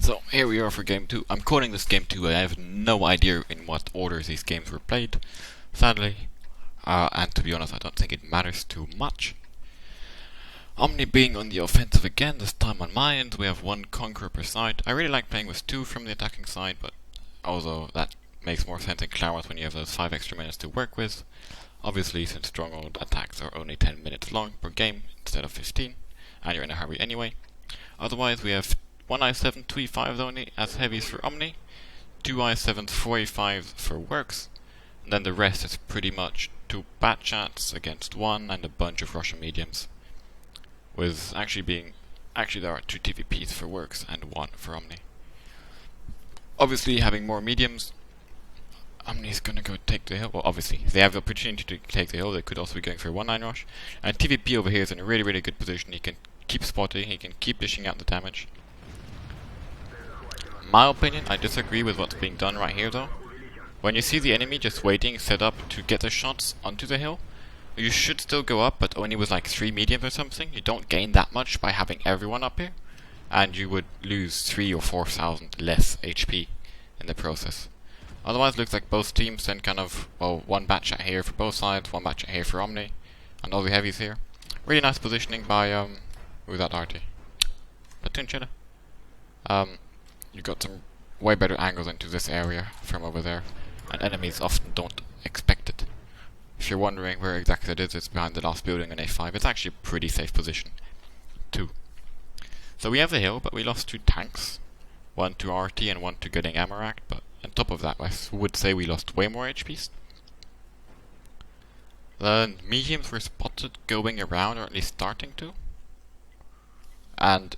So here we are for game 2. I'm calling this game 2. I have no idea in what order these games were played, sadly. And to be honest, I don't think it matters too much. Omni being on the offensive again, this time on my end. We have one conqueror per side. I really like playing with 2 from the attacking side, but although that makes more sense in Claremont when you have those 5 extra minutes to work with. Obviously, since stronghold attacks are only 10 minutes long per game instead of 15, and you're in a hurry anyway. Otherwise, we have 1 I7, 2 E5s only as heavies for Omni, 2 I7s, 4 E5s for works, and then the rest is pretty much 2 bat chats against 1 and a bunch of Russian mediums. With actually there are 2 TVPs for works and 1 for Omni. Obviously, having more mediums, Omni's gonna go take the hill. Well, obviously, they have the opportunity to take the hill. They could also be going for a 1-9 rush. And TVP over here is in a really good position. He can keep spotting, he can keep dishing out the damage. My opinion, I disagree with what's being done right here though. When you see the enemy just waiting set up to get the shots onto the hill, you should still go up, but only with like 3 mediums or something. You don't gain that much by having everyone up here, and you would lose 3 or 4,000 less HP in the process. Otherwise, it looks like both teams then kind of, well, 1 bat chat here for both sides, 1 bat chat here for Omni, and all the heavies here. Really nice positioning by, who's that RT? Platoon Cheddar. You got some way better angles into this area from over there, and enemies often don't expect it. If you're wondering where exactly it is, it's behind the last building in A5. It's actually a pretty safe position, too. So we have the hill, but we lost 2 tanks. 1 to RT and 1 to getting Amarak, but on top of that, I would say we lost way more HPs. The mediums were spotted going around, or at least starting to. And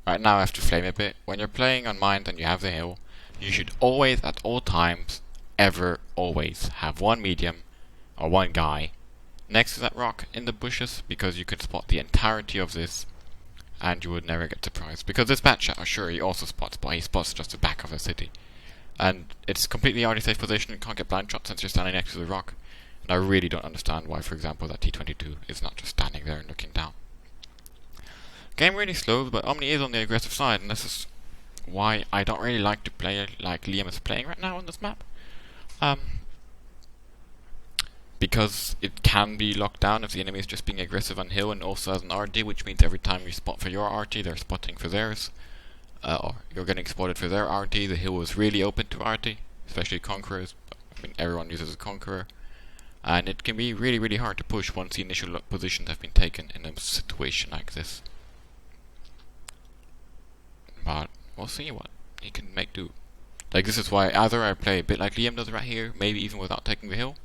right now I have to flame a bit. When you're playing on Mind and you have the hill, you should always, at all times, always have 1 medium, or 1 guy, next to that rock in the bushes, because you could spot the entirety of this, and you would never get surprised. Because this bat chat, sure, he also spots, but he spots just the back of the city. And it's completely already safe position, you can't get blind shot since you're standing next to the rock. And I really don't understand why, for example, that T-22 is not just standing there and looking down. Game really slow, but Omni is on the aggressive side, and this is why I don't really like to play like Liam is playing right now on this map. Because it can be locked down if the enemy is just being aggressive on hill and also has an RD, which means every time you spot for your RT, they're spotting for theirs. Or you're getting spotted for their RT. The hill is really open to RT, especially Conquerors. I mean, everyone uses a Conqueror. And it can be really hard to push once the initial positions have been taken in a situation like this. But we'll see what he can make do. Like, this is why either I play a bit like Liam does right here, maybe even without taking the hill,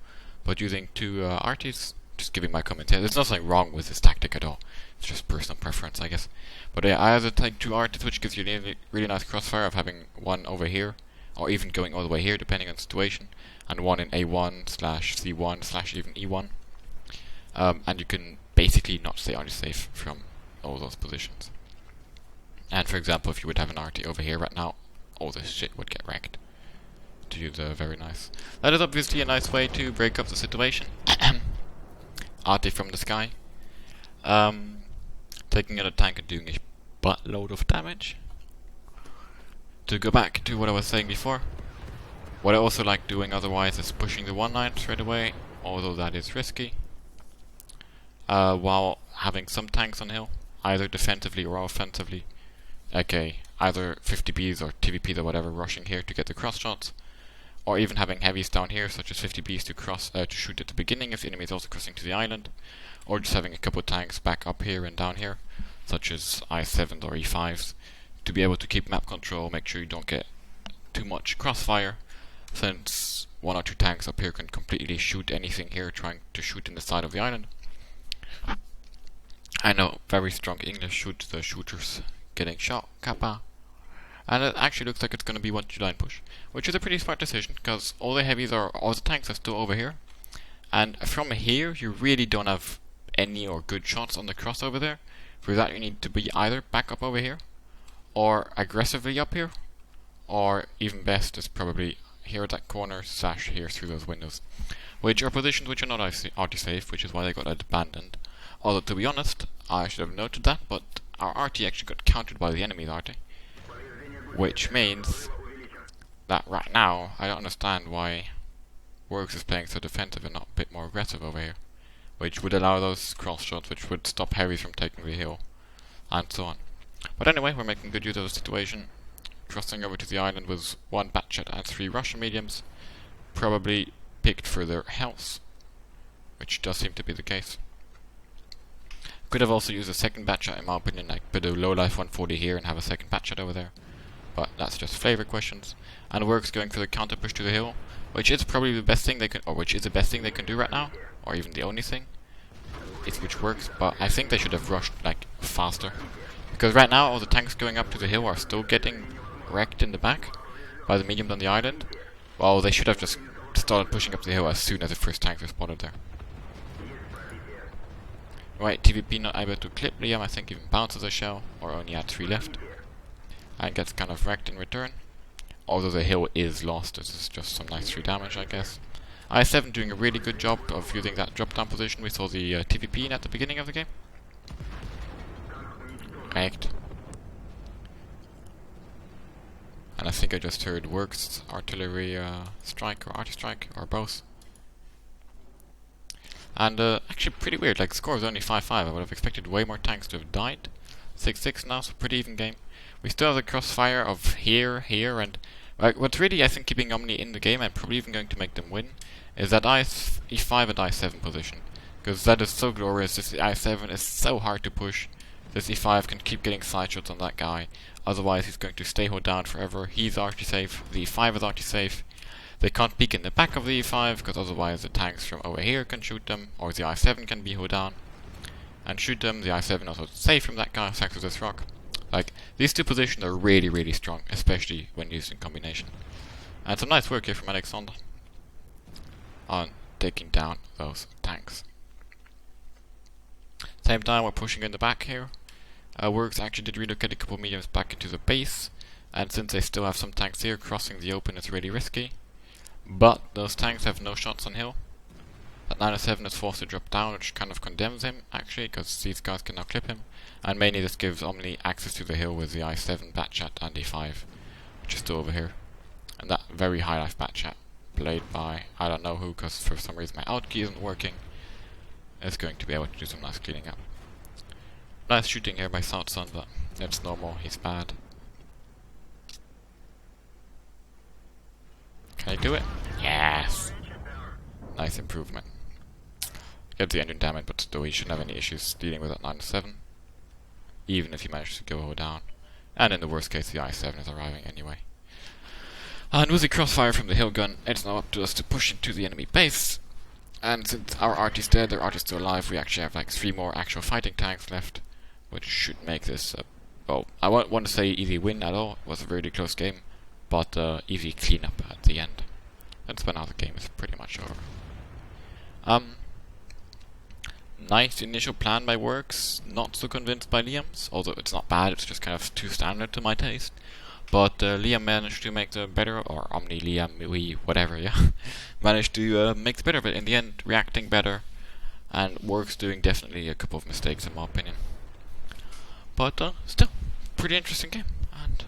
but using 2 RTs, just giving my comment here. There's nothing wrong with this tactic at all. It's just personal preference, I guess. But yeah, I either take 2 RTs, which gives you a really nice crossfire of having 1 over here, or even going all the way here, depending on the situation, and 1 in A1/C1/ even E1. And you can basically not stay unsafe from all those positions. And for example, if you would have an RT over here right now, all this shit would get wrecked. To use very nice. That is obviously a nice way to break up the situation. RT from the sky. Taking out a tank and doing a buttload of damage. To go back to what I was saying before, what I also like doing otherwise is pushing the 1-9 straight away, although that is risky. While having some tanks on hill, either defensively or offensively. Okay, either 50Bs or TVPs or whatever rushing here to get the cross shots, or even having heavies down here such as 50Bs to shoot at the beginning if the enemy is also crossing to the island, or just having a couple of tanks back up here and down here, such as I7s or E5s, to be able to keep map control, make sure you don't get too much crossfire, since 1 or 2 tanks up here can completely shoot anything here trying to shoot in the side of the island. I know, very strong English shoot the shooters getting shot, kappa. And it actually looks like it's going to be 1 line push, which is a pretty smart decision, because all the tanks are still over here, and from here you really don't have any or good shots on the cross over there. For that you need to be either back up over here, or aggressively up here, or even best is probably here at that corner / here through those windows, which are positions which are not RT safe, which is why they got abandoned. Although to be honest, I should have noted that, but our RT actually got countered by the enemy's RT. Which means that right now, I don't understand why Works is playing so defensive and not a bit more aggressive over here. Which would allow those cross shots, which would stop heavies from taking the hill, and so on. But anyway, we're making good use of the situation. Crossing over to the island with 1 Batchat and 3 Russian mediums, probably picked for their health, which does seem to be the case. Could have also used a second Batchat in my opinion, like put a low life 140 here and have a second Batchat over there. But that's just flavor questions. And Works going for the counter push to the hill, which is probably the best thing they can, or which is the best thing they can do right now, or even the only thing. Which works, but I think they should have rushed like faster. Because right now all the tanks going up to the hill are still getting wrecked in the back by the mediums on the island. Well, they should have just started pushing up the hill as soon as the first tanks were spotted there. Right, TVP not able to clip Liam, I think even bounces a shell, or only had 3 left. And gets kind of wrecked in return. Although the hill is lost, this is just some nice 3 damage, I guess. I7 doing a really good job of using that drop down position we saw the TVP in at the beginning of the game. Connect. And I think I just heard Works artillery strike or arty strike or both. And actually pretty weird, like the score is only 5-5, I would have expected way more tanks to have died. 6-6 now, so pretty even game. We still have the crossfire of here, and what's really I think keeping OMNI in the game and probably even going to make them win is that E5 and I7 position. Because that is so glorious, this I7 is so hard to push. This E5 can keep getting side shots on that guy, otherwise he's going to stay hold down forever. He's arty safe, the E5 is arty safe. They can't peek in the back of the E5, because otherwise the tanks from over here can shoot them, or the I7 can be hold down and shoot them. The I7 also safe from that guy thanks to this rock. Like, these 2 positions are really, really strong, especially when used in combination. And some nice work here from Alexander on taking down those tanks. Same time, we're pushing in the back here. Works actually did relocate a couple of mediums back into the base, and since they still have some tanks here, crossing the open is really risky. But those tanks have no shots on hill. That 907 is forced to drop down, which kind of condemns him, actually, because these guys can now clip him. And mainly this gives OMNI access to the hill with the I7 Batchat and E5, which is still over here. And that very high life Batchat, played by I don't know who, because for some reason my out key isn't working, is going to be able to do some nice cleaning up. Nice shooting here by Southsun, but that's normal, he's bad. Can I do it? Yes! Nice improvement. Get the engine damage, but still he shouldn't have any issues dealing with that 907. Even if he manages to go down. And in the worst case the I7 is arriving anyway. And with the crossfire from the hill gun, it's now up to us to push into the enemy base. And since our arty's dead, their arty's still alive, we actually have like 3 more actual fighting tanks left. Which should make this, well, I won't want to say easy win at all, it was a really close game. But easy cleanup at the end. That's when now the game is pretty much over. Nice initial plan by Works, not so convinced by Liam's, although it's not bad, it's just kind of too standard to my taste. But Liam managed to make the better, or OMNI, Liam, we, whatever, yeah. Managed to make the better of it in the end, reacting better, and Works doing definitely a couple of mistakes in my opinion. But still, pretty interesting game, and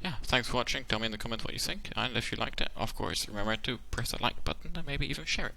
yeah, thanks for watching, tell me in the comments what you think, and if you liked it, of course, remember to press that like button and maybe even share it.